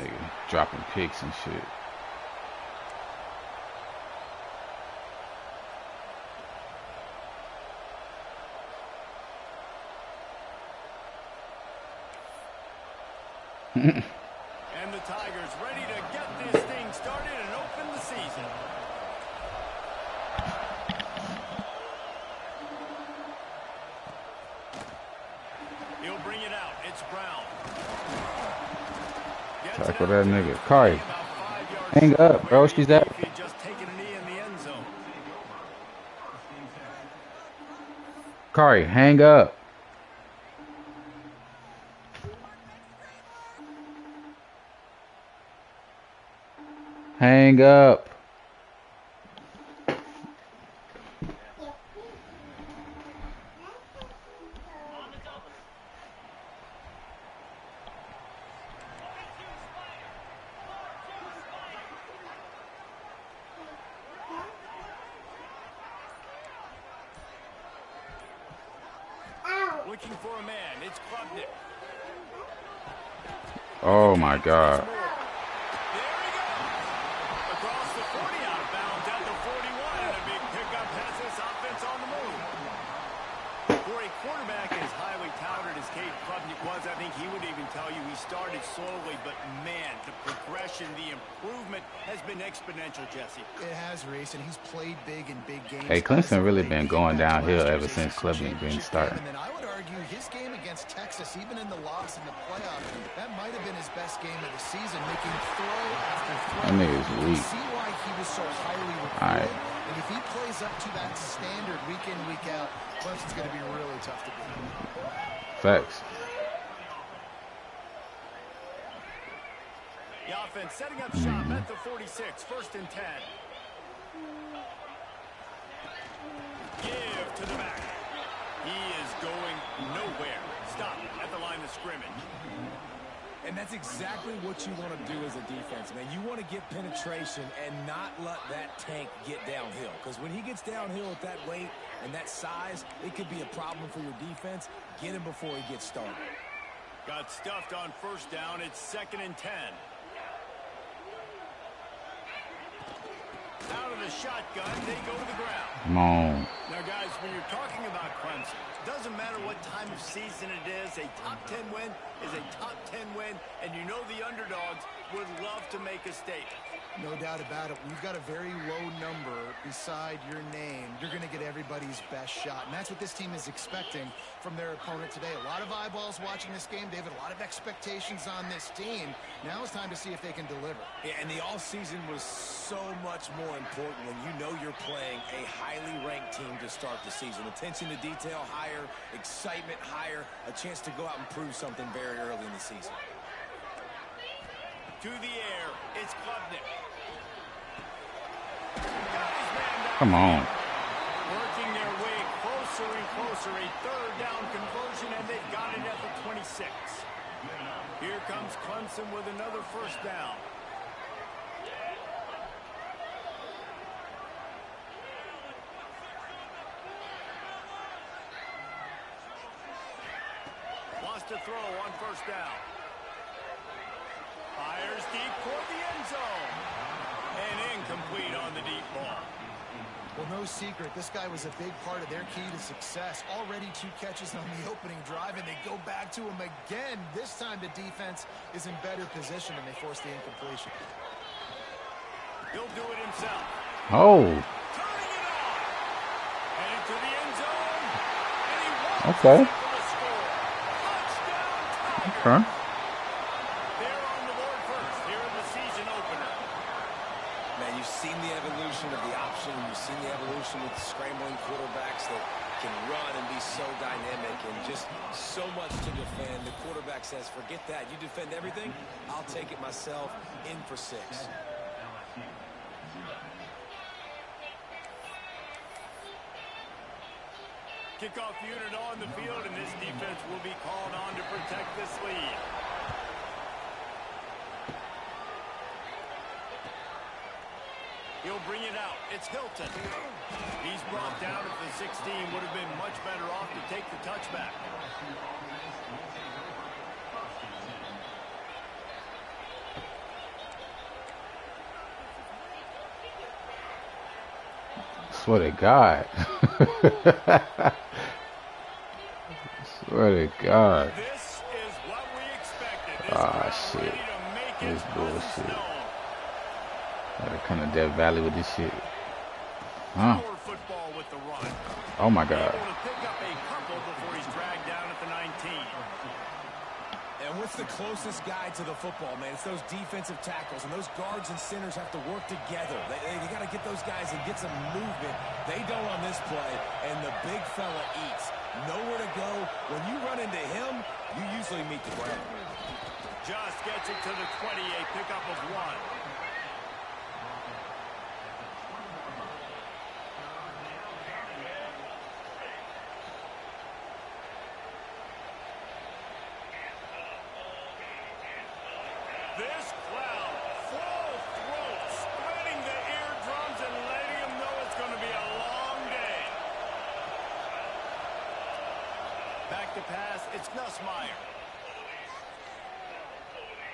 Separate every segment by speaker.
Speaker 1: Nigga dropping picks and shit.
Speaker 2: And the Tigers ready to get this thing started and open the season. He'll bring it out. It's Brown.
Speaker 1: Tackle that nigga. Kari, hang up, bro. She's at.
Speaker 2: Just taking a knee in the end zone.
Speaker 1: Kari, hang up. Hang up.
Speaker 2: Looking for a man. It's Klubnik.
Speaker 1: Oh my God.
Speaker 2: There he goes. Across the 40, out of bounds at the 41, and a big pickup has this offense on the move. For a quarterback as highly touted as Cade Klubnik was, I think he would even tell you he started slowly, but man, the progression, the improvement has been exponential, Jesse.
Speaker 3: It has, Reese, and he's played big in big games.
Speaker 1: Hey, Clemson really been going downhill ever since Klubnik been starting.
Speaker 3: And then I would argue his game against Texas, even in the loss in the playoff, that might have been his best game of the season, making throw after throw.
Speaker 1: That nigga's weak.
Speaker 3: See why he was so highly recruited.
Speaker 1: All right.
Speaker 3: And if he plays up to that standard week in, week out, Clemson's going to be really tough to beat.
Speaker 1: Facts.
Speaker 2: The offense setting up shop at the 46, 1st and 10. Give to the back. He is going nowhere. Stop at the line of scrimmage.
Speaker 4: And that's exactly what you want to do as a defense, man. You want to get penetration and not let that tank get downhill. Because when he gets downhill at that weight and that size, it could be a problem for your defense. Get him before he gets started.
Speaker 2: Got stuffed on 1st down. It's 2nd and 10. Out of the shotgun, they go to the ground.
Speaker 1: Come on.
Speaker 2: Now, guys, when you're talking about Clemson, it doesn't matter what time of season it is. A top 10 win is a top 10 win, and you know the underdogs would love to make a statement.
Speaker 3: No doubt about it. When you've got a very low number beside your name, you're going to get everybody's best shot. And that's what this team is expecting from their opponent today. A lot of eyeballs watching this game, David. A lot of expectations on this team. Now it's time to see if they can deliver.
Speaker 4: Yeah, and the offseason was so much more important when you know you're playing a highly ranked team to start the season. Attention to detail higher, excitement higher, a chance to go out and prove something very early in the season.
Speaker 2: To the air, it's Klubnik.
Speaker 1: Come on.
Speaker 2: Working their way closer and closer. A 3rd down conversion, and they've got it at the 26. Here comes Clemson with another 1st down. Lost a throw on 1st down. Fires deep toward the end zone. And incomplete on the deep ball.
Speaker 3: Well, no secret, this guy was a big part of their key to success. Already 2 catches on the opening drive, and they go back to him again. This time the defense is in better position, and they force the incompletion.
Speaker 2: He'll do it himself.
Speaker 1: Oh.
Speaker 2: Turning it on. Heading to the end zone. And he wants
Speaker 1: Okay.
Speaker 2: for the score. Touchdown, Tigers.
Speaker 1: Okay.
Speaker 2: They're on the board first here in the season opener.
Speaker 4: Man, you've seen the evolution of the option. You've seen the evolution with scrambling quarterbacks that can run and be so dynamic and just so much to defend. The quarterback says, forget that. You defend everything, I'll take it myself. In for 6.
Speaker 2: Kickoff unit on the field, and this defense will be called on to protect this lead. He'll bring it out. It's Hilton. He's brought down at the 16. Would have been much better off to take the touchback.
Speaker 1: Swear to God. Swear to God.
Speaker 2: This is what we expected. This
Speaker 1: Ah,
Speaker 2: crowd
Speaker 1: shit.
Speaker 2: ready to make
Speaker 1: This
Speaker 2: its presence
Speaker 1: bullshit.
Speaker 2: known.
Speaker 1: Gotta come to Death Valley with this shit. Huh?
Speaker 2: Power football with the run.
Speaker 1: Oh my God.
Speaker 2: Able to pick up a couple before he's dragged down at the 19.
Speaker 4: And what's the closest guy to the football, man? It's those defensive tackles, and those guards and centers have to work together. They got to get those guys and get some movement. They don't on this play, and the big fella eats. Nowhere to go. When you run into him, you usually meet the ground.
Speaker 2: Just gets it to the 20, a pickup of 1. This crowd, full throat, splitting the eardrums and letting them know it's going to be a long day. Back to pass, it's Nussmeier.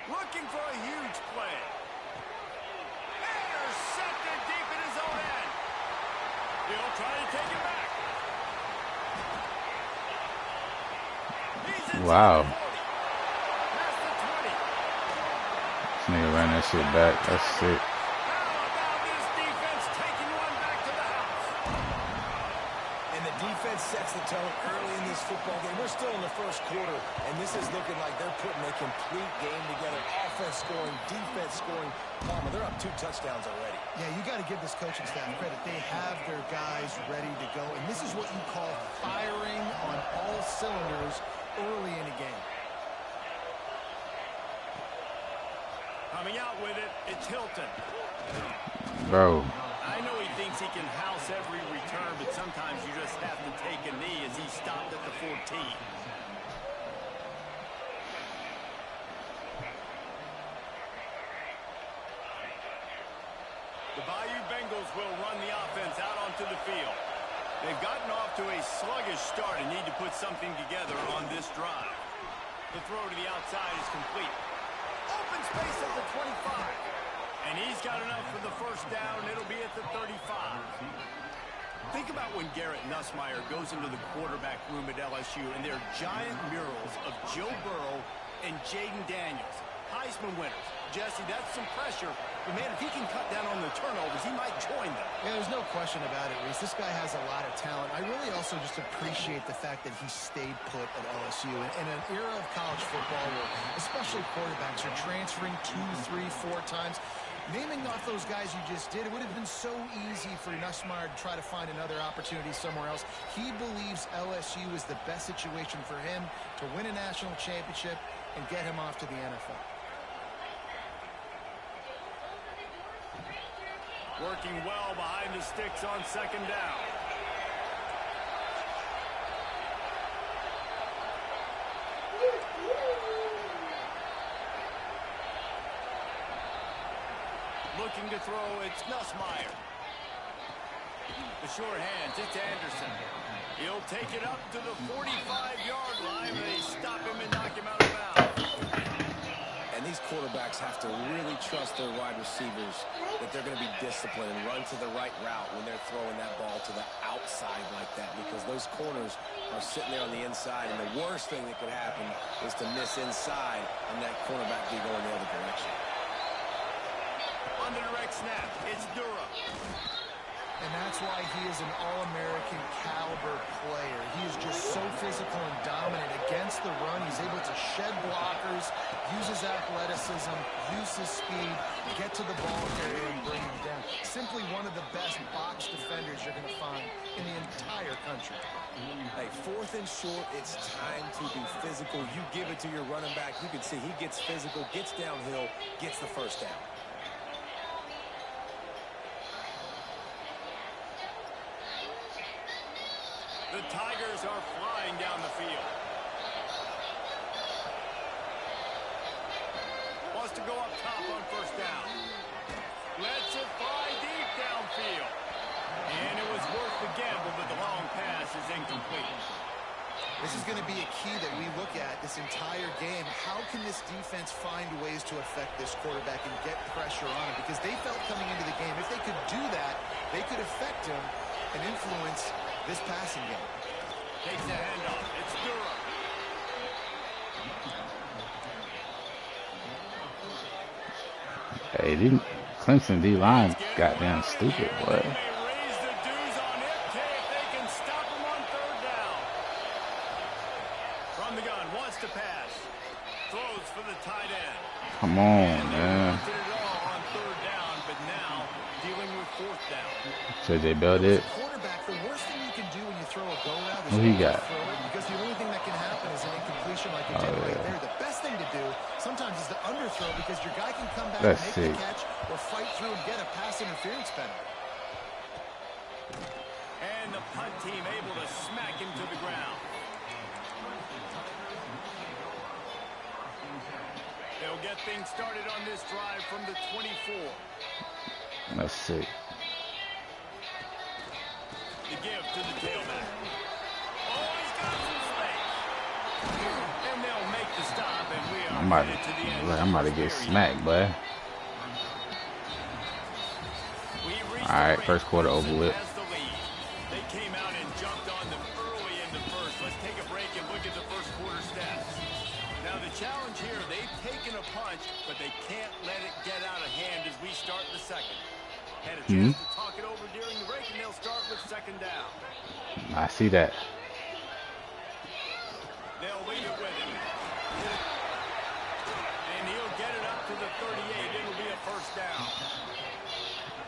Speaker 2: Looking for a huge play. Intercepted deep in his own end. He'll try to take it back. He's inside
Speaker 1: Wow.
Speaker 2: the 40. Past the 20.
Speaker 1: This nigga ran that shit back. That's sick.
Speaker 2: How about this defense taking one back to the house?
Speaker 4: And the defense sets the tone early in this football game. We're still in the first quarter, and this is looking like they're putting a complete game together. Offense scoring, defense scoring. Palmer, they're up 2 touchdowns already.
Speaker 3: Yeah, you got to give this coaching staff credit. They have their guys ready to go, and this is what you call firing on all cylinders early in a game.
Speaker 2: Coming out with it, it's Hilton.
Speaker 1: Bro.
Speaker 2: I know he thinks he can house every return, but sometimes you just have to take a knee as he stopped at the 14. The Bayou Bengals will run the offense out onto the field. They've gotten off to a sluggish start and need to put something together on this drive. The throw to the outside is complete. Open space at the 25. And he's got enough for the first down. It'll be at the 35. Think about when Garrett Nussmeier goes into the quarterback room at LSU and there are giant murals of Joe Burrow and Jaden Daniels. Heisman winners. Jesse, that's some pressure. But, man, if he can cut down on the turnovers, he might join them.
Speaker 3: Yeah, there's no question about it, Reese. This guy has a lot of talent. I really also just appreciate the fact that he stayed put at LSU. In an era of college football where especially quarterbacks are transferring 2, 3, 4 times, naming off those guys you just did, it would have been so easy for Nussmeier to try to find another opportunity somewhere else. He believes LSU is the best situation for him to win a national championship and get him off to the NFL.
Speaker 2: Working well behind the sticks on second down. Looking to throw, it's Nussmeier. The short hands, it's Anderson. He'll take it up to the 45-yard line. They stop him and knock him out of bounds.
Speaker 4: And these quarterbacks have to really trust their wide receivers that they're going to be disciplined and run to the right route when they're throwing that ball to the outside like that, because those corners are sitting there on the inside, and the worst thing that could happen is to miss inside and that cornerback be going the other direction.
Speaker 2: On the direct snap, it's Dura.
Speaker 3: And that's why he is an All-American caliber player. He is just so physical and dominant against the run. He's able to shed blockers, use his athleticism, use his speed, get to the ball carrier and bring him down. Simply one of the best box defenders you're going to find in the entire country.
Speaker 4: Hey, 4th and short, it's time to be physical. You give it to your running back. You can see he gets physical, gets downhill, gets the first down.
Speaker 2: The Tigers are flying down the field. Wants to go up top on first down. Lets it fly deep downfield. And it was worth the gamble, but the long pass is incomplete.
Speaker 3: This is going to be a key that we look at this entire game. How can this defense find ways to affect this quarterback and get pressure on him? Because they felt coming into the game, if they could do that, they could affect him can influence this passing game.
Speaker 2: Takes the handoff. It's Durham.
Speaker 1: Hey, these Clemson D-line goddamn stupid, boy.
Speaker 2: They may raise the dues on it. If they can stop him on third down. From the gun, wants to pass. Throws for the tight end.
Speaker 1: Come on,
Speaker 2: And they
Speaker 1: man.
Speaker 2: wanted it all on third down, but now dealing with fourth down.
Speaker 1: JJ Bell did.
Speaker 3: Quarterback, the worst thing you can do when you throw a go route is
Speaker 1: Who he got?
Speaker 3: throw it, because the only thing that can happen is an incompletion like you did right there. The best thing to do sometimes is to underthrow, because your guy can come back
Speaker 1: Let's
Speaker 3: and
Speaker 1: see.
Speaker 3: make the catch or fight through and get a pass interference penalty.
Speaker 2: And the punt team able to smack him to the ground. They'll get things started on this drive from the 24.
Speaker 1: Let's see.
Speaker 2: The give to the tailback. Oh, he's got some space. And they'll make the stop, and we are
Speaker 1: I'm about
Speaker 2: headed to the end.
Speaker 1: to, I'm about to get smacked, boy. All right, first quarter over with.
Speaker 2: They came out and jumped on them early in the first. Let's take a break and look at the first quarter stats. Now the challenge here, they've taken a punch, but they can't let it get out of hand as we start the second. Had a chance to talk it over during the break, and they'll start with second down.
Speaker 1: I see that.
Speaker 2: They'll lead it with him. And he'll get it up to the 38. It'll be a first down.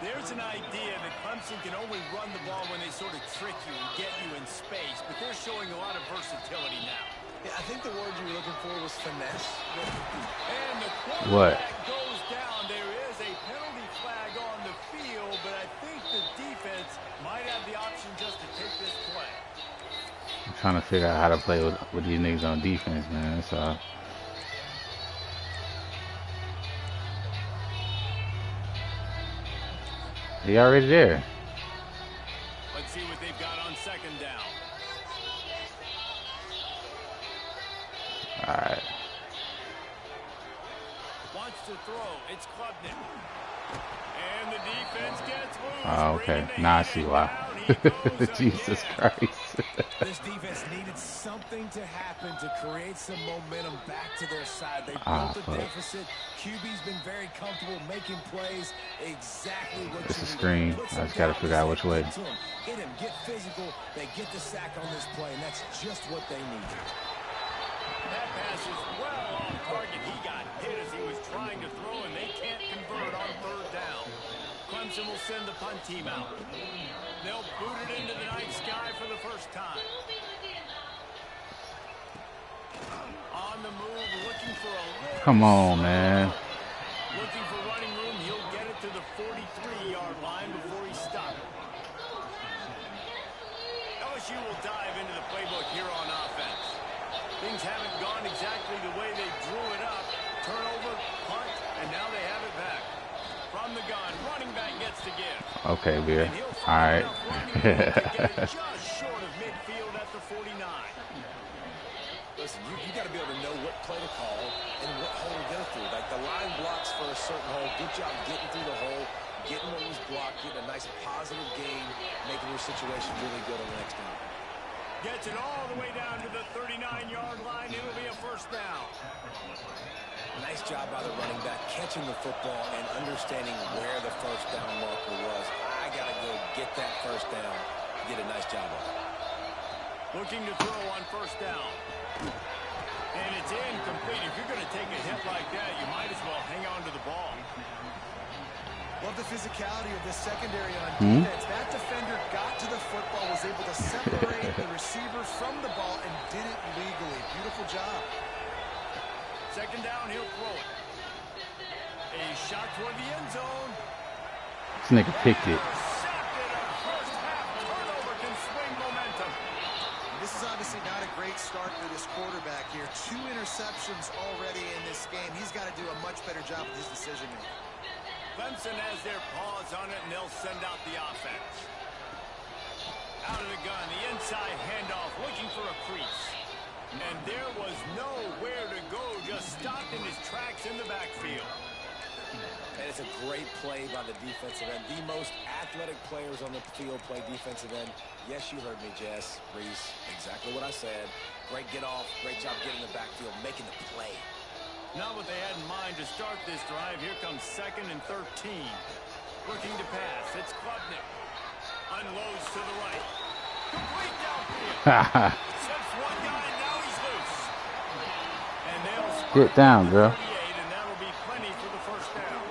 Speaker 2: There's an idea that Clemson can only run the ball when they sort of trick you and get you in space, but they're showing a lot of versatility now.
Speaker 3: Yeah, I think the word you were looking for was finesse.
Speaker 2: And the
Speaker 1: What?
Speaker 2: quarterback goes down. There is a penalty flag on the field, but I think the defense might have the option just to take this play.
Speaker 1: I'm trying to figure out how to play with these niggas on defense, man. That's all. He already there.
Speaker 2: Let's see what they've got on second down.
Speaker 1: All right.
Speaker 2: Wants to throw. It's Klubnik. And the defense gets loose.
Speaker 1: Oh, okay. Now I see why. Jesus Christ.
Speaker 4: This defense needed something to happen to create some momentum back to their side. They
Speaker 1: Ah,
Speaker 4: built a
Speaker 1: fuck.
Speaker 4: deficit. QB's been very comfortable making plays exactly what
Speaker 1: It's
Speaker 4: you
Speaker 1: a
Speaker 4: need.
Speaker 1: screen.
Speaker 4: Put
Speaker 1: I
Speaker 4: some
Speaker 1: just gotta
Speaker 4: doubt
Speaker 1: figure out which way.
Speaker 4: to him. Hit him, get physical. They get the sack on this play, and that's just what they need.
Speaker 2: That pass is well off target. He got hit as he was trying to throw, and they can't convert on third down. Clemson will send the punt team out. They'll boot it into the night sky for the first time. On the move, looking for a little.
Speaker 1: Come on, man.
Speaker 2: Looking for running room. He'll get it to the 43-yard line before he stops. LSU will dive into the playbook here on offense. Things haven't gone exactly the way they drew it up. Turnover, punt, and now they have it back. From the gun, running back gets to give.
Speaker 1: Okay, Veer.
Speaker 2: And he'll
Speaker 1: All
Speaker 2: find
Speaker 1: right.
Speaker 2: enough running room to get it just short of midfield at the 49.
Speaker 4: Listen, you got to be able to know what play to call and what hole to go through. Like the line blocks for a certain hole. Good job getting through the hole, getting what was blocked, getting a nice positive gain, making your situation really good on the next down.
Speaker 2: Gets it all the way down to the 39-yard line. It'll be a first down.
Speaker 4: Nice job by the running back, catching the football and understanding where the first down marker was. I got to go get that first down. Did a nice job of it.
Speaker 2: Looking to throw on first down. And it's incomplete. If you're going to take a hit like that, you might as well hang on to the ball.
Speaker 3: Love the physicality of this secondary on defense. That defender got to the football, was able to separate the receiver from the ball, and did it legally. Beautiful job.
Speaker 2: Second down, he'll throw it. A shot toward the end zone.
Speaker 1: This nigga picked it.
Speaker 2: Intercepted. A first half turnover can swing momentum.
Speaker 3: This is obviously not a great start for this quarterback here. 2 interceptions already in this game. He's got to do a much better job with his decision making.
Speaker 2: Clemson has their paws on it, and they'll send out the offense. Out of the gun, the inside handoff, looking for a crease. And there was nowhere to go, just stopped in his tracks in the backfield.
Speaker 4: And it's a great play by the defensive end. The most athletic players on the field play defensive end. Yes, you heard me, Jess. Reese, exactly what I said. Great get off. Great job getting in the backfield, making the play.
Speaker 2: Not what they had in mind to start this drive. Here comes 2nd and 13. Looking to pass. It's Klubnik. Unloads to the right. Complete downfield. Slips one guy, and now he's loose. And they'll
Speaker 1: Get down, bro.
Speaker 2: and that'll be plenty for the first down.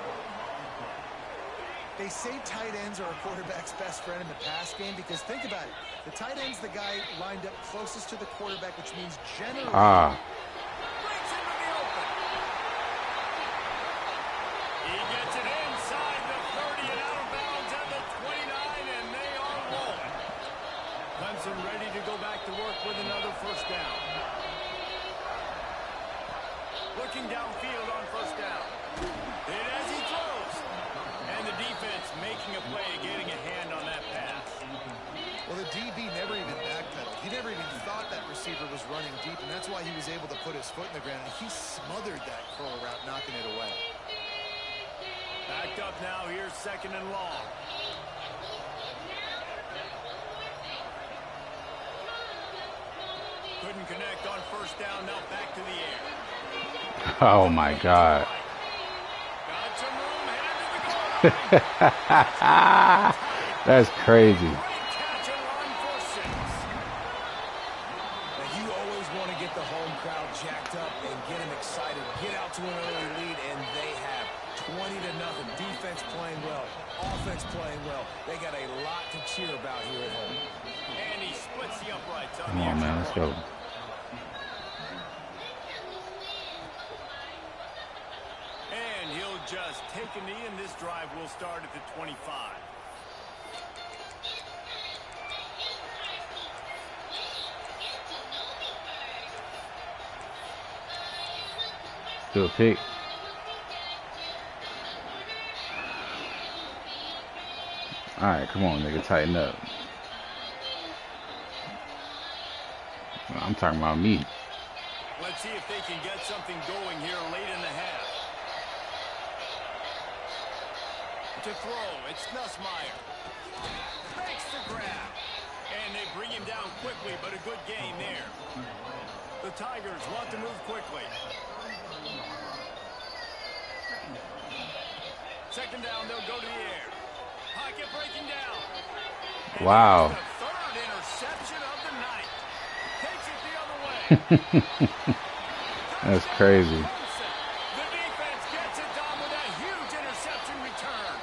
Speaker 3: They say tight ends are a quarterback's best friend in the pass game because think about it. The tight end's the guy lined up closest to the quarterback, which means generally...
Speaker 2: Brings him to the open. He gets it inside the 30 and out of bounds at the 29, and they are rolling. Clemson ready to go back to work with another first down. Looking downfield on first down. Hit as he throws. And the defense making a play, getting a hand on that pass.
Speaker 3: Well, the DB never even backpedaled. He never even thought that receiver was running deep, and that's why he was able to put his foot in the ground. And he smothered that curl route, knocking it away.
Speaker 2: Backed up now. Here's 2nd and long. Couldn't connect on first down. Now back to the air.
Speaker 1: Oh my God.
Speaker 2: Got some room. Headed to the goal line.
Speaker 1: That's crazy.
Speaker 2: Great catch and run for 6.
Speaker 4: Now, you always want to get the home crowd jacked up and get them excited. Get out to an early lead, and they have 20-0. Defense playing well. Offense playing well. They got a lot to cheer about here at home.
Speaker 2: And he splits the uprights on
Speaker 1: Come
Speaker 2: the
Speaker 1: on, man. Let's go.
Speaker 2: And he'll just take a knee, and this drive will start at the 25.
Speaker 1: Do a pick. All right, come on, nigga. Tighten up. I'm talking about me.
Speaker 2: Let's see if they can get something going here late in the half. To throw, it's Nussmeier. Makes the grab. And they bring him down quickly, but a good gain there. The Tigers want to move quickly. 2nd down, they'll go to the air. Pocket breaking down. And
Speaker 1: Wow.
Speaker 2: the 3rd interception of the night. Takes it the other way.
Speaker 1: That's crazy.
Speaker 2: The defense gets it done with a huge interception return.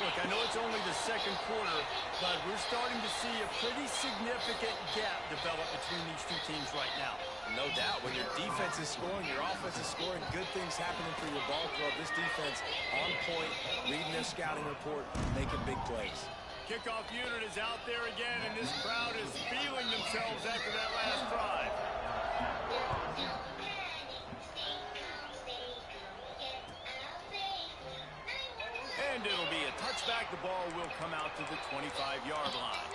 Speaker 2: Look, I know it's only the 2nd quarter, but we're starting to see a pretty significant gap develop between these two teams right now.
Speaker 4: No doubt. When your defense is scoring, your offense is scoring, good things happening for your ball club. This defense on point, reading their scouting report, making big plays.
Speaker 2: Kickoff unit is out there again, and this crowd is feeling themselves after that last drive. And it'll be a touchback. The ball will come out to the 25-yard line.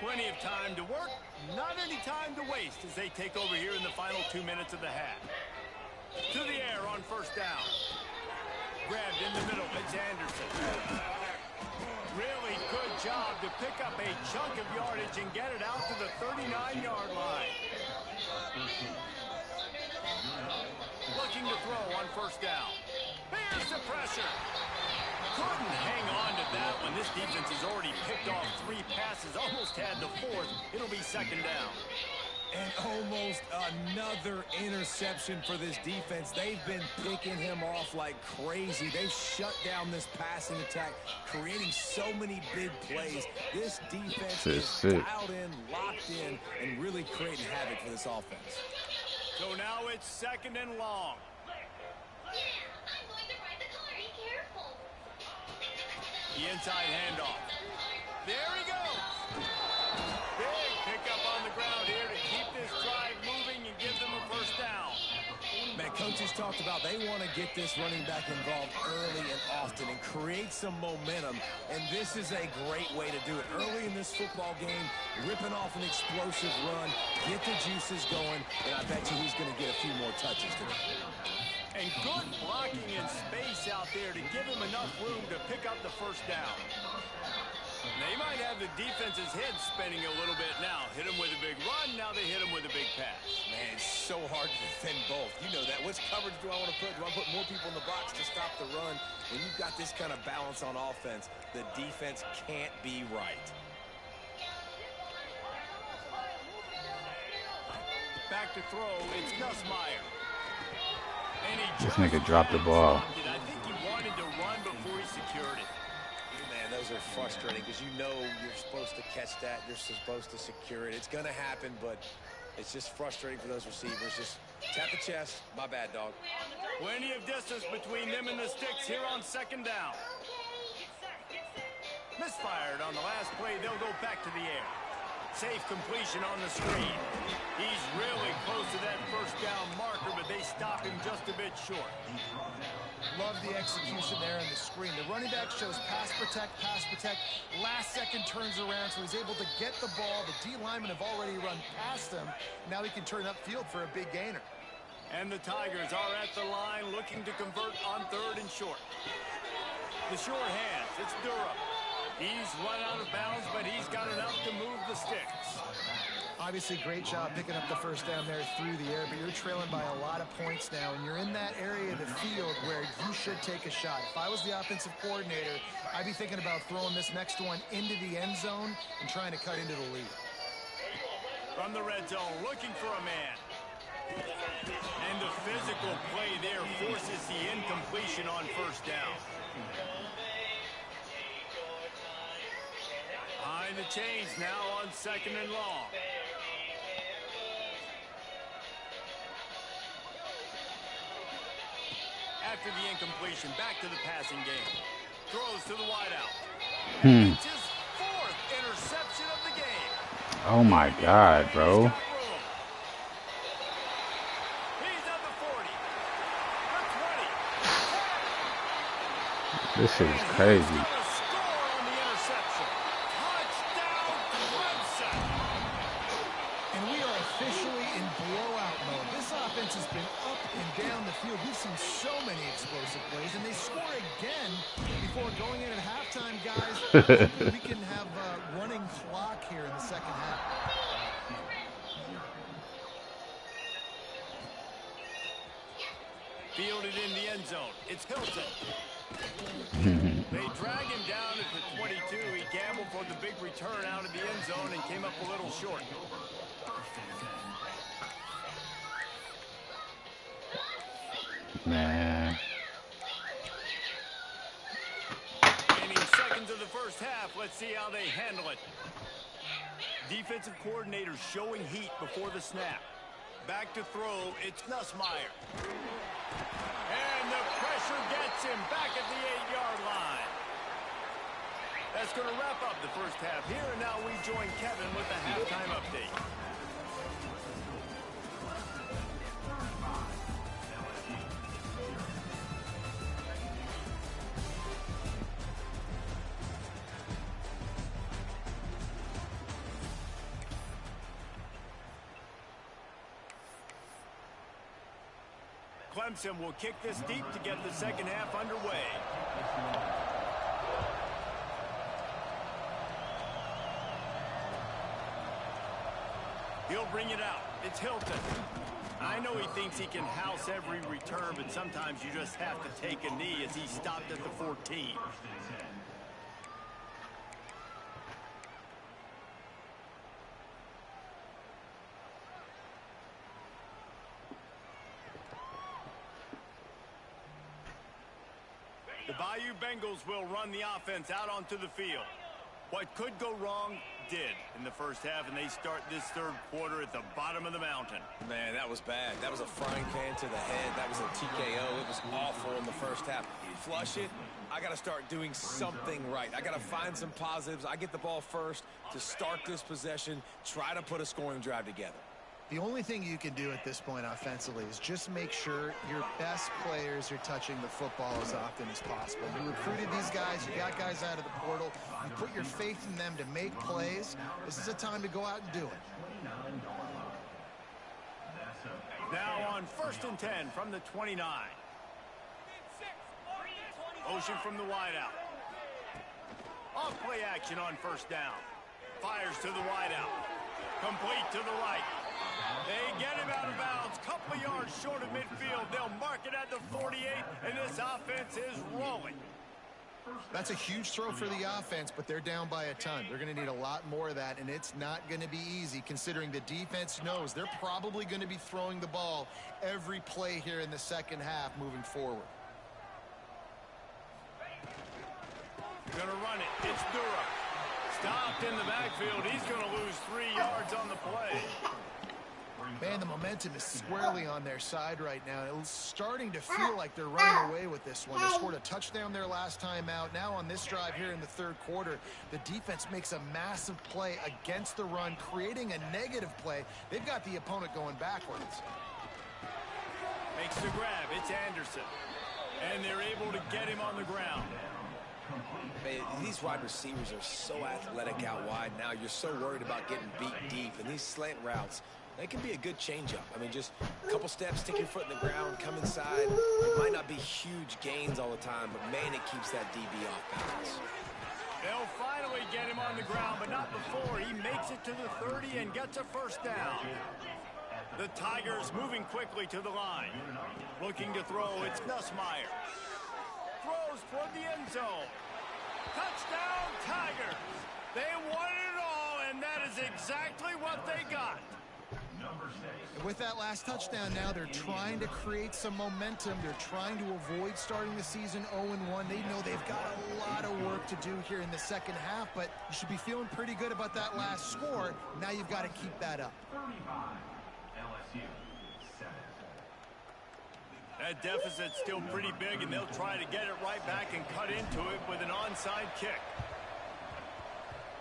Speaker 2: Plenty of time to work, not any time to waste as they take over here in the final 2 minutes of the half. To the air on first down. Grabbed in the middle, it's Anderson. Really good job to pick up a chunk of yardage and get it out to the 39-yard line. Looking to throw on first down. Here's the pressure. Couldn't hang on to that one. This defense has already picked off 3 passes, almost had the 4th. It'll be 2nd down.
Speaker 4: And almost another interception for this defense. They've been picking him off like crazy. They've shut down this passing attack, creating so many big plays. This defense is dialed in, locked in, and really creating havoc for this offense.
Speaker 2: So now it's 2nd and long. The inside handoff. There he goes. Big pickup on the ground here to keep this drive moving and give them a first down.
Speaker 4: Man, Yeah, coaches talked about they want to get this running back involved early and often and create some momentum, and this is a great way to do it. Early in this football game, ripping off an explosive run, get the juices going, and I bet you he's going to get a few more touches today.
Speaker 2: And good blocking in space out there to give him enough room to pick up the first down. They might have the defense's head spinning a little bit now. Hit him with a big run, now they hit him with a big pass.
Speaker 4: Man, it's so hard to defend both. You know that. Which coverage do I want to put? Do I put more people in the box to stop the run? When you've got this kind of balance on offense, the defense can't be right.
Speaker 2: Back to throw, it's Nussmeier. And he
Speaker 1: This
Speaker 2: just
Speaker 1: nigga dropped the ball.
Speaker 2: I think he wanted to run before he secured it.
Speaker 4: Man, those are frustrating because you know you're supposed to catch that. You're supposed to secure it. It's going to happen, but it's just frustrating for those receivers. Just tap the chest. My bad, dog.
Speaker 2: Plenty of distance between them and the sticks here on second down. Misfired on the last play. They'll go back to the air. Safe completion on the screen. He's really close to that first down marker, but they stop him just a bit short.
Speaker 3: Love the execution there on the screen. The running back shows pass protect, last second turns around, so he's able to get the ball. The D linemen have already run past him. Now he can turn upfield for a big gainer.
Speaker 2: And the Tigers are at the line looking to convert on third and short. The short hands, it's Durham. He's run out of bounds, but he's got enough to move the sticks.
Speaker 3: Obviously, great job picking up the first down there through the air, but you're trailing by a lot of points now, and you're in that area of the field where you should take a shot. If I was the offensive coordinator, I'd be thinking about throwing this next one into the end zone and trying to cut into the lead.
Speaker 2: From the red zone, looking for a man. And the physical play there forces the incompletion on first down. Behind the chains now on second and long. After the incompletion, back to the passing game. Throws to the wideout. It's his fourth interception of the game.
Speaker 1: Oh my God, bro.
Speaker 2: He's at the 40. The 20.
Speaker 1: This shit is crazy.
Speaker 3: Has been up and down the field. We've seen so many explosive plays, and they score again before going in at halftime, guys. We can have a running clock here in the second half.
Speaker 2: Fielded in the end zone. It's Hilton. They drag him down at the 22. He gambled for the big return out of the end zone and came up a little short.
Speaker 1: Man.
Speaker 2: Remaining seconds of the first half. Let's see how they handle it. Defensive coordinator showing heat before the snap. Back to throw. It's Nussmeier. And the pressure gets him back at the 8-yard line. That's going to wrap up the first half here. And now we join Kevin with the halftime update. Clemson will kick this deep to get the second half underway. He'll bring it out. It's Hilton. I know he thinks he can house every return, but sometimes you just have to take a knee as he stopped at the 14. The Bayou Bengals will run the offense out onto the field. What could go wrong did in the first half, and they start this third quarter at the bottom of the mountain.
Speaker 4: Man, that was bad. That was a frying pan to the head. That was a TKO. It was awful in the first half. Flush it. I got to start doing something right. I got to find some positives. I get the ball first to start this possession, try to put a scoring drive together.
Speaker 3: The only thing you can do at this point offensively is just make sure your best players are touching the football as often as possible. You recruited these guys, you got guys out of the portal, you put your faith in them to make plays. This is a time to go out and do it.
Speaker 2: Now on 1st and 10 from the 29. Motion from the wideout. Off play action on 1st down. Fires to the wideout. Complete to the right. They get him out of bounds. Couple of yards short of midfield. They'll mark it at the 48, and this offense is rolling.
Speaker 3: That's a huge throw for the offense, but they're down by a ton. They're going to need a lot more of that, and it's not going to be easy considering the defense knows they're probably going to be throwing the ball every play here in the second half moving forward.
Speaker 2: Gonna run it. It's Dura. Stopped in the backfield. He's going to lose 3 yards on the play.
Speaker 3: Man, the momentum is squarely on their side right now. It's starting to feel like they're running away with this one. They scored a touchdown their last time out. Now on this drive here in the 3rd quarter, the defense makes a massive play against the run, creating a negative play. They've got the opponent going backwards.
Speaker 2: Makes the grab. It's Anderson. And they're able to get him on the ground.
Speaker 4: These wide receivers are so athletic out wide now. You're so worried about getting beat deep. And these slant routes, they can be a good change-up. I mean, just a couple steps, stick your foot in the ground, come inside. It might not be huge gains all the time, but, man, it keeps that DB off balance.
Speaker 2: They'll finally get him on the ground, but not before. He makes it to the 30 and gets a 1st down. The Tigers moving quickly to the line. Looking to throw, it's Nussmeier. Throws toward the end zone. Touchdown, Tigers. They won it all, and that is exactly what they got.
Speaker 3: And with that last touchdown now, they're trying to create some momentum. They're trying to avoid starting the season 0-1. They know they've got a lot of work to do here in the second half, but you should be feeling pretty good about that last score. Now you've got to keep that up.
Speaker 2: That deficit's still pretty big, and they'll try to get it right back and cut into it with an onside kick.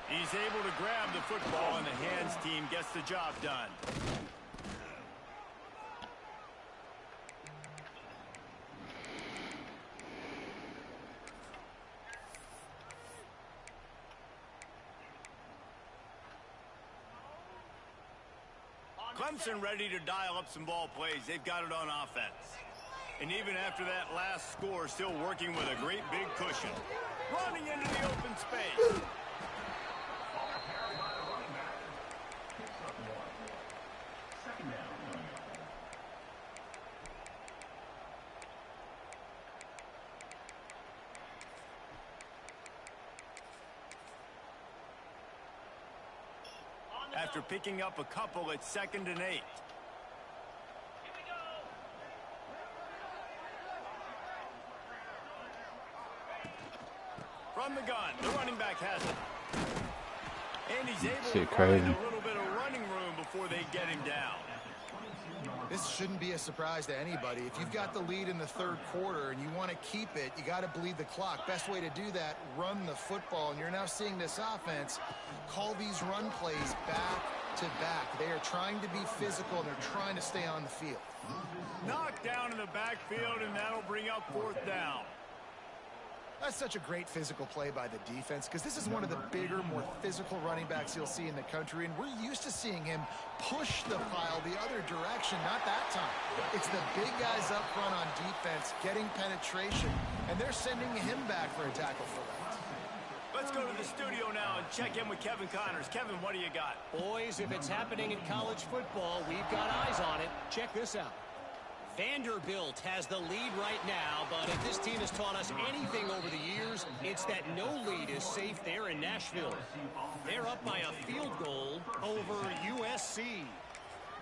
Speaker 2: He's able to grab the football, and the hands team gets the job done. Clemson ready to dial up some ball plays. They've got it on offense. And even after that last score, still working with a great big cushion. Running into the open space. After picking up a couple, it's 2nd and 8. From the gun, the running back has it. And he's able to find a little bit of running room before they get him down.
Speaker 3: This shouldn't be a surprise to anybody. If you've got the lead in the 3rd quarter and you want to keep it, you got to bleed the clock. Best way to do that, run the football. And you're now seeing this offense call these run plays back to back. They are trying to be physical, and they're trying to stay on the field.
Speaker 2: Knocked down in the backfield, and that'll bring up 4th down.
Speaker 3: That's such a great physical play by the defense because this is one of the bigger, more physical running backs you'll see in the country, and we're used to seeing him push the pile the other direction. Not that time. It's the big guys up front on defense getting penetration, and they're sending him back for a tackle for that.
Speaker 2: Let's go to the studio now and check in with Kevin Connors. Kevin, what do you got?
Speaker 5: Boys, if it's happening in college football, we've got eyes on it. Check this out. Vanderbilt has the lead right now, but if this team has taught us anything over the years, it's that no lead is safe there in Nashville. They're up by a field goal over USC.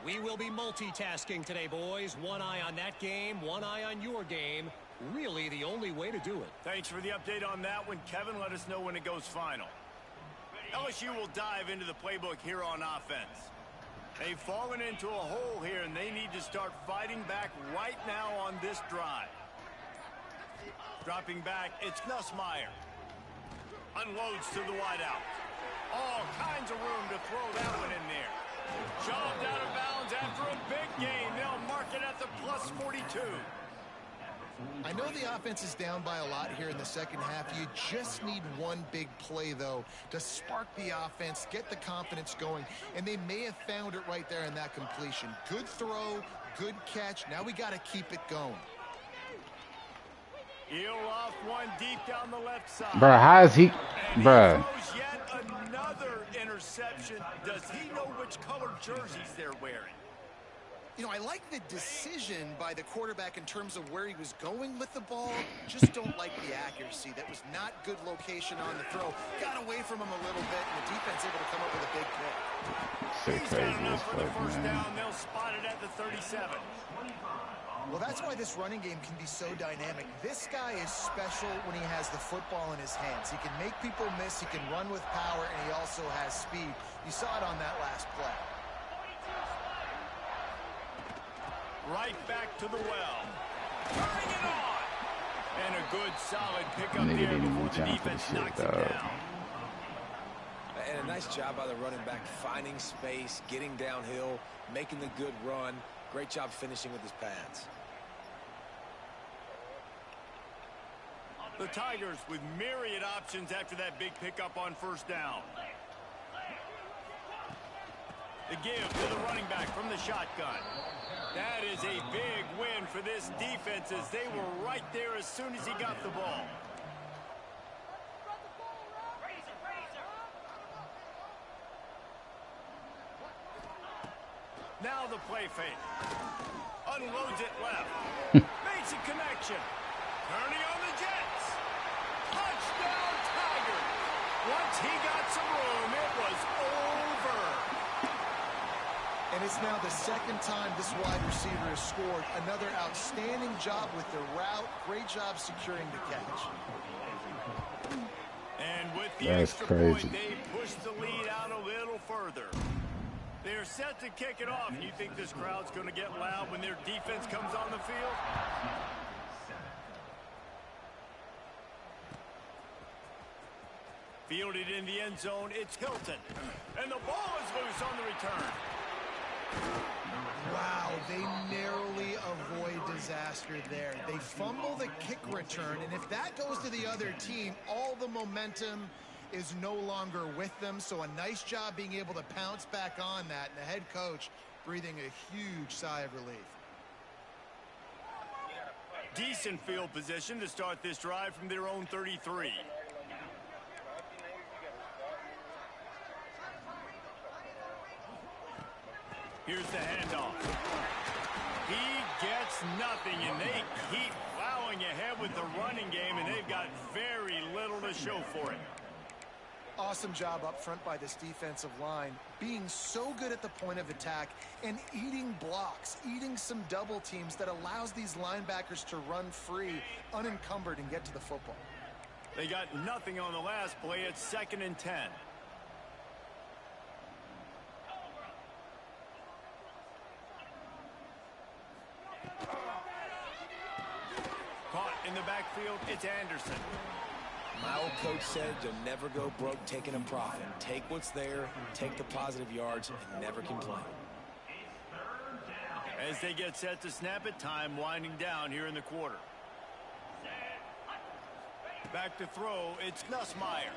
Speaker 5: We will be multitasking today, boys. One eye on that game, one eye on your game. Really the only way to do it.
Speaker 2: Thanks for the update on that one, Kevin. Let us know when it goes final. LSU will dive into the playbook here on offense. They've fallen into a hole here, and they need to start fighting back right now on this drive. Dropping back, it's Nussmeier. Unloads to the wideout. All kinds of room to throw that one in there. Shoved out of bounds after a big gain. They'll mark it at the plus 42.
Speaker 3: I know the offense is down by a lot here in the second half. You just need one big play, though, to spark the offense, get the confidence going, and they may have found it right there in that completion. Good throw, good catch. Now we got to keep it going.
Speaker 2: He'll off one deep down the left side.
Speaker 1: Bruh, how is he?
Speaker 2: And
Speaker 1: Bruh.
Speaker 2: he throws yet another interception. Does he know which color jerseys they're wearing?
Speaker 3: You know, I like the decision by the quarterback in terms of where he was going with the ball. Just don't like the accuracy. That was not good location on the throw. Got away from him a little bit, and the defense able to come up with a big pick.
Speaker 1: Shit
Speaker 2: He's
Speaker 1: crazy
Speaker 2: got
Speaker 1: as
Speaker 2: enough for the
Speaker 1: fuck,
Speaker 2: first
Speaker 1: man.
Speaker 2: down. They'll spot it at the 37.
Speaker 3: Well, that's why this running game can be so dynamic. This guy is special when he has the football in his hands. He can make people miss, he can run with power, and he also has speed. You saw it on that last play.
Speaker 2: Right back to the well. Turning it on. And a good solid pickup
Speaker 1: Nigga
Speaker 2: there
Speaker 1: didn't even
Speaker 2: before the
Speaker 1: jump for the
Speaker 2: defense
Speaker 1: shit,
Speaker 2: knocks it
Speaker 1: dog.
Speaker 2: down.
Speaker 4: And a nice job by the running back, finding space, getting downhill, making the good run. Great job finishing with his pads.
Speaker 2: The Tigers with myriad options after that big pickup on first down. The give to the running back from the shotgun. That is a big win for this defense as they were right there as soon as he got the ball. Now the play fake. Unloads it left. Makes a connection. Turning on the Jets. Touchdown Tigers. Once he got some room, it was over.
Speaker 3: And it's now the second time this wide receiver has scored. Another outstanding job with the route. Great job securing the catch.
Speaker 2: And with the
Speaker 1: That's
Speaker 2: extra
Speaker 1: crazy.
Speaker 2: point, they push the lead out a little further. They're set to kick it off. You think this crowd's going to get loud when their defense comes on the field? Fielded in the end zone, it's Hilton. And the ball is loose on the return.
Speaker 3: Wow, they narrowly avoid disaster there. They fumble the kick return, and if that goes to the other team, all the momentum is no longer with them. So a nice job being able to pounce back on that, and the head coach breathing a huge sigh of relief.
Speaker 2: Decent field position to start this drive from their own 33. Here's the handoff. He gets nothing, and they keep plowing ahead with the running game, and they've got very little to show for it.
Speaker 3: Awesome job up front by this defensive line, being so good at the point of attack and eating blocks, eating some double teams that allows these linebackers to run free, unencumbered, and get to the football.
Speaker 2: They got nothing on the last play. It's 2nd and 10. Caught in the backfield, it's Anderson.
Speaker 4: My old coach said you'll never go broke taking a profit. Take what's there, take the positive yards, and never complain.
Speaker 2: As they get set to snap it, time winding down here in the quarter. Back to throw, it's Nussmeier.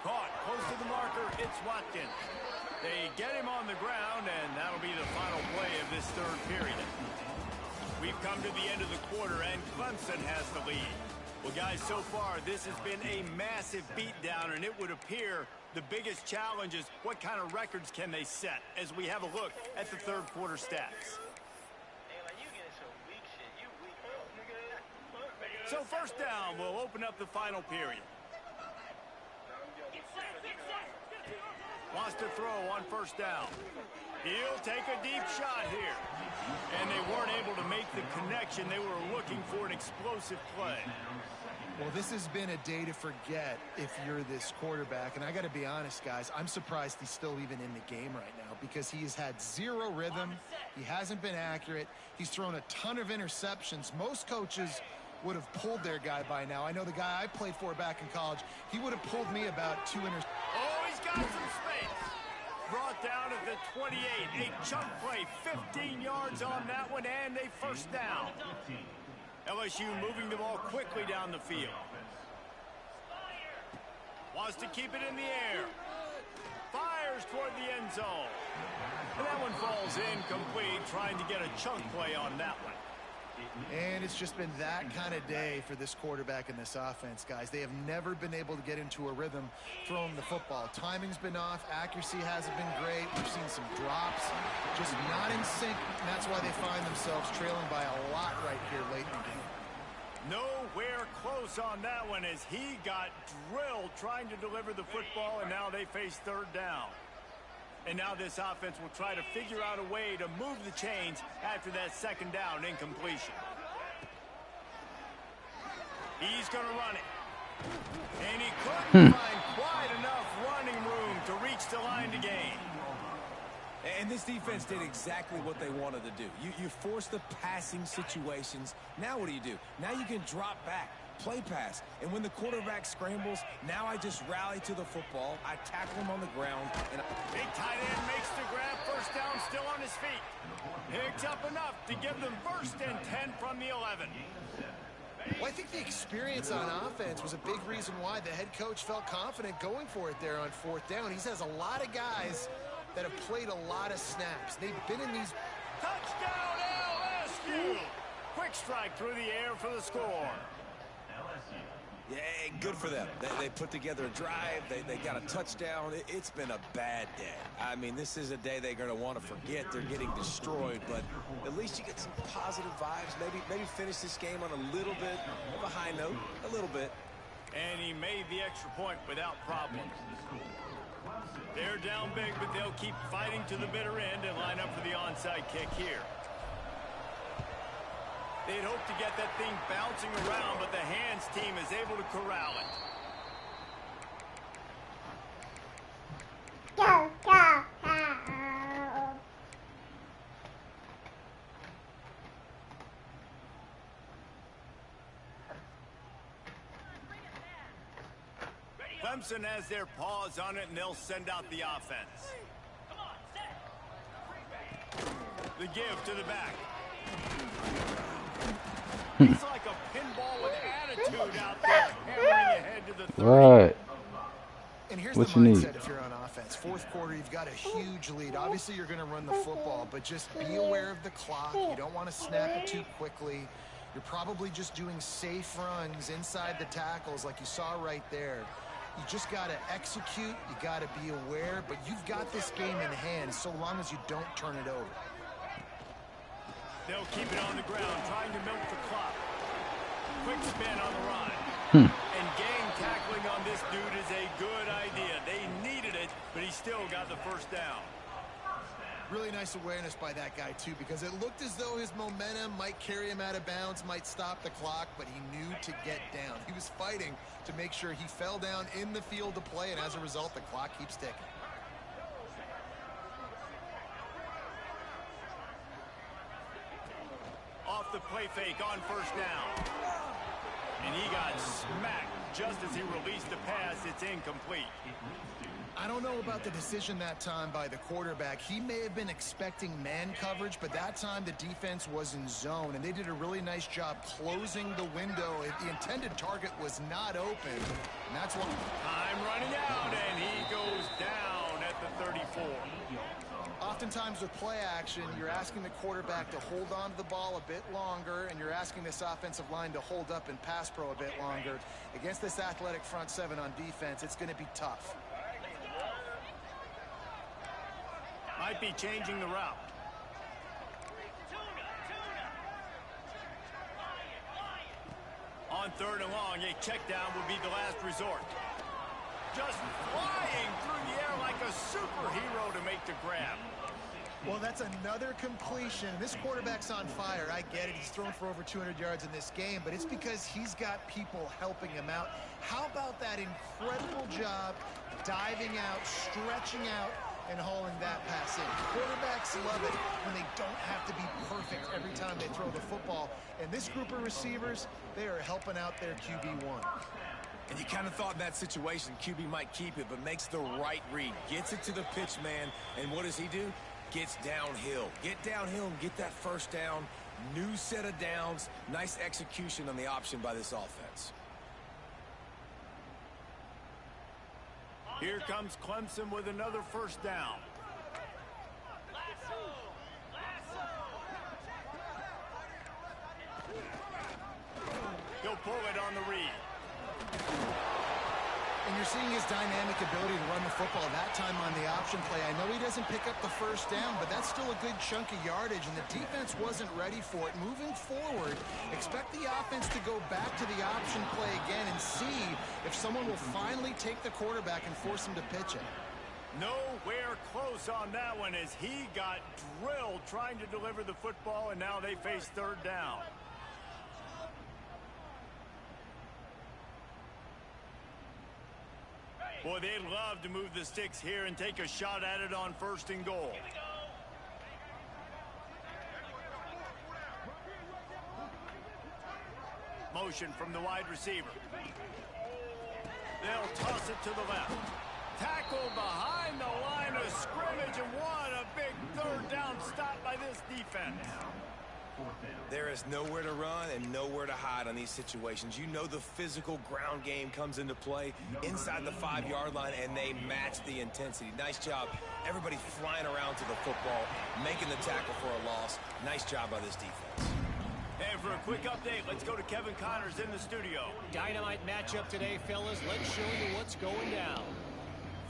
Speaker 2: Caught close to the marker, it's Watkins. They get him on the ground, and that'll be the final play of this third period. We've come to the end of the quarter, and Clemson has the lead. Well, guys, so far, this has been a massive beatdown, and it would appear the biggest challenge is what kind of records can they set as we have a look at the third quarter stats. So first down, we'll open up the final period. Wants to throw on first down. He'll take a deep shot here. And they weren't able to make the connection. They were looking for an explosive play.
Speaker 3: Well, this has been a day to forget if you're this quarterback. And I got to be honest, guys, I'm surprised he's still even in the game right now because he has had zero rhythm. He hasn't been accurate. He's thrown a ton of interceptions. Most coaches would have pulled their guy by now. I know the guy I played for back in college, he would have pulled me about 2 interceptions.
Speaker 2: Oh, he's got some space. brought down at the 28. A chunk play, 15 yards on that one, and a first down. LSU moving the ball quickly down the field. Wants to keep it in the air. Fires toward the end zone. And that one falls incomplete, trying to get a chunk play on that one.
Speaker 3: And it's just been that kind of day for this quarterback and this offense, guys. They have never been able to get into a rhythm throwing the football. Timing's been off. Accuracy hasn't been great. We've seen some drops. Just not in sync, and that's why they find themselves trailing by a lot right here late in the game.
Speaker 2: Nowhere close on that one as he got drilled trying to deliver the football, and now they face third down. And now this offense will try to figure out a way to move the chains after that second down incompletion. He's going to run it. And he couldn't find quite enough running room to reach the line to gain.
Speaker 4: And this defense did exactly what they wanted to do. You force the passing situations. Now what do? Now you can drop back, play pass. And when the quarterback scrambles, now I just rally to the football. I tackle him on the ground. And
Speaker 2: Big tight end makes the grab. First down, still on his feet. Picks up enough to give them first and 10 from the 11.
Speaker 3: Well, I think the experience on offense was a big reason why the head coach felt confident going for it there on fourth down. He has a lot of guys that have played a lot of snaps. They've been in these...
Speaker 2: Touchdown, LSU! Quick strike through the air for the score.
Speaker 4: yeah, good for them. They put together a drive. They got a touchdown. It's been a bad day. I mean, this is a day they're going to want to forget. They're getting destroyed, but at least you get some positive vibes. Maybe finish this game on a little bit of a high note, a little bit.
Speaker 2: And he made the extra point without problem. They're down big, but they'll keep fighting to the bitter end and line up for the onside kick here. They'd hope to get that thing bouncing around, but the hands team is able to corral it.
Speaker 6: Go, go, go.
Speaker 2: Clemson has their paws on it, and they'll send out the offense. The give to the back. He's like a pinball with attitude out there, hammering ahead to the 30.
Speaker 1: Right.
Speaker 3: And here's
Speaker 1: What
Speaker 3: the
Speaker 1: you need?
Speaker 3: mindset if you're on offense. Fourth quarter, you've got a huge lead. Obviously, you're going to run the football, but just be aware of the clock. You don't want to snap it too quickly. You're probably just doing safe runs inside the tackles like you saw right there. You just got to execute. You got to be aware, but you've got this game in hand so long as you don't turn it over.
Speaker 2: They'll keep it on the ground, trying to milk the clock. Quick spin on the run. And gang tackling on this dude is a good idea. They needed it, but he still got the first down.
Speaker 3: Really nice awareness by that guy, too, because it looked as though his momentum might carry him out of bounds, might stop the clock, but he knew to get down. He was fighting to make sure he fell down in the field to play, and as a result, the clock keeps ticking.
Speaker 2: Off the play fake on first down. And he got smacked just as he released the pass. It's incomplete.
Speaker 3: I don't know about the decision that time by the quarterback. He may have been expecting man coverage, but that time the defense was in zone, and they did a really nice job closing the window. The intended target was not open, and that's why.
Speaker 2: Time running out, and he goes down at the 34.
Speaker 3: Oftentimes with play action, you're asking the quarterback to hold on to the ball a bit longer, and you're asking this offensive line to hold up and pass pro a bit longer. Against this athletic front seven on defense, it's going to be tough.
Speaker 2: Might be changing the route. On third and long, a check down will be the last resort. Just flying through the air like a superhero to make the grab.
Speaker 3: Well, that's another completion. This quarterback's on fire. I get it. He's thrown for over 200 yards in this game, but it's because he's got people helping him out. How about that incredible job diving out, stretching out, and hauling that pass in? Quarterbacks love it when they don't have to be perfect every time they throw the football. And this group of receivers, they are helping out their QB1.
Speaker 4: And you kind of thought in that situation QB might keep it, but makes the right read. Gets it to the pitch man, and what does he do? Gets downhill. Get downhill and get that first down. New set of downs. Nice execution on the option by this offense.
Speaker 2: Here comes Clemson with another first down. He'll pull it on the read.
Speaker 3: And you're seeing his dynamic ability to run the football that time on the option play. I know he doesn't pick up the first down, but that's still a good chunk of yardage, and the defense wasn't ready for it. Moving forward, expect the offense to go back to the option play again and see if someone will finally take the quarterback and force him to pitch it.
Speaker 2: Nowhere close on that one as he got drilled trying to deliver the football, and now they face third down. Boy, they'd love to move the sticks here and take a shot at it on 1st and goal. Motion from the wide receiver. They'll toss it to the left. Tackle behind the line of scrimmage, and what a big third down stop by this defense.
Speaker 4: There is nowhere to run and nowhere to hide on these situations. You know the physical ground game comes into play inside the 5-yard line, and they match the intensity. Nice job. Everybody flying around to the football, making the tackle for a loss. Nice job by this defense.
Speaker 2: And for a quick update, let's go to Kevin Connors in the studio.
Speaker 5: Dynamite matchup today, fellas. Let's show you what's going down.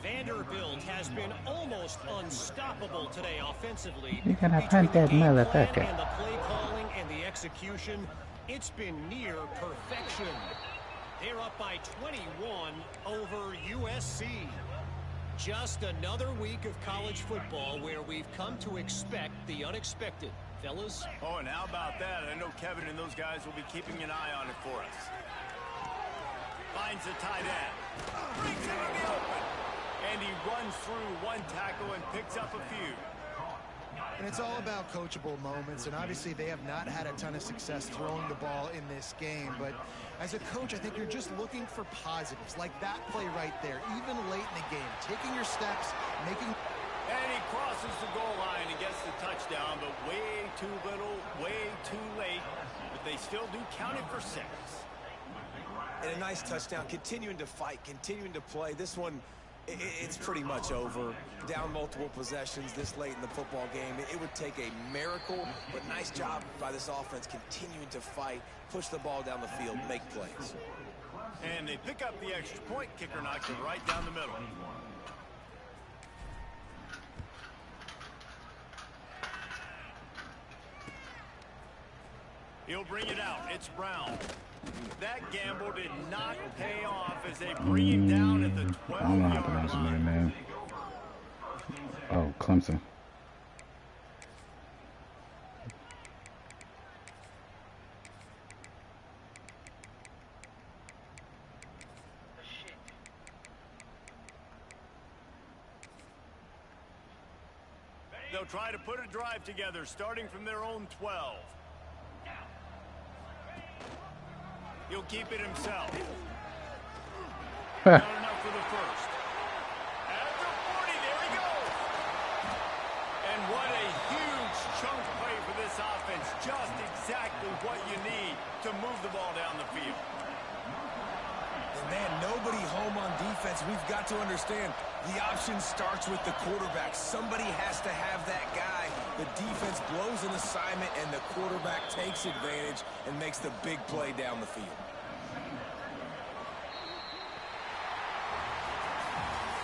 Speaker 5: Vanderbilt has been almost unstoppable today offensively.
Speaker 1: You gotta
Speaker 5: Between
Speaker 1: hunt
Speaker 5: the
Speaker 1: that
Speaker 5: game plan
Speaker 1: motherfucker.
Speaker 5: and the play calling and the execution, it's been near perfection. They're up by 21 over USC. Just another week of college football where we've come to expect the unexpected. Fellas?
Speaker 2: Oh, and how about that? I know Kevin and those guys will be keeping an eye on it for us. Finds the tight end. Brings it in the open. And he runs through one tackle and picks up a few.
Speaker 3: And it's all about coachable moments, and obviously they have not had a ton of success throwing the ball in this game. But as a coach, I think you're just looking for positives, like that play right there, even late in the game. Taking your steps, making...
Speaker 2: And he crosses the goal line and gets the touchdown, but way too little, way too late. But they still do count it for 6.
Speaker 4: And a nice touchdown, continuing to fight, continuing to play. This one, it's pretty much over. Down multiple possessions this late in the football game. It would take a miracle, but nice job by this offense continuing to fight, push the ball down the field, make plays.
Speaker 2: And they pick up the extra point. Kicker knocks it right down the middle. He'll bring it out. It's Brown. That gamble did not pay off as they bring him down at the 12-yard line.
Speaker 1: I don't know how to pronounce their name. Oh, Clemson.
Speaker 2: They'll try to put a drive together, starting from their own 12. He'll keep it himself. Not enough for the first. At the 40, there he goes. And what a huge chunk play for this offense. Just exactly what you need to move the ball down the field.
Speaker 4: And man, nobody home on defense. We've got to understand the option starts with the quarterback. Somebody has to have that guy. The defense blows an assignment, and the quarterback takes advantage and makes the big play down the field.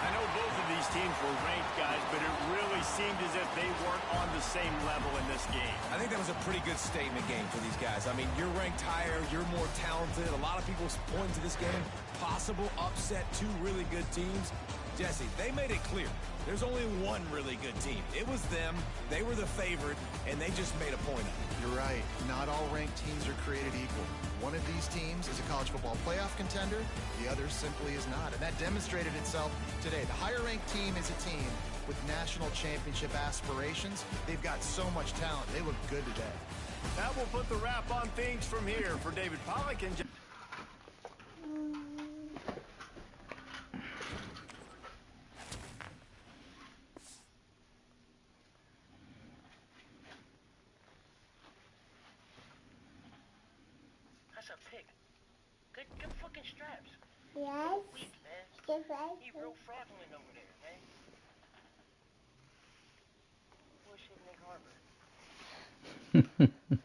Speaker 2: I know both of these teams were ranked, guys, but it really seemed as if they weren't on the same level in this game.
Speaker 4: I think that was a pretty good statement game for these guys. I mean, you're ranked higher, you're more talented. A lot of people point to this game. Possible upset, 2 really good teams. Jesse, they made it clear. There's only one really good team. It was them. They were the favorite, and they just made a point of it.
Speaker 3: You're right. Not all ranked teams are created equal. One of these teams is a college football playoff contender. The other simply is not. And that demonstrated itself today. The higher-ranked team is a team with national championship aspirations. They've got so much talent. They look good today.
Speaker 2: That will put the wrap on things from here for David Pollack and
Speaker 6: kick. Get fucking straps.
Speaker 7: Yes.
Speaker 6: Weak, man.
Speaker 7: Goodbye.
Speaker 6: You real fraudulent over there, man. Bullshit Nick Harbor.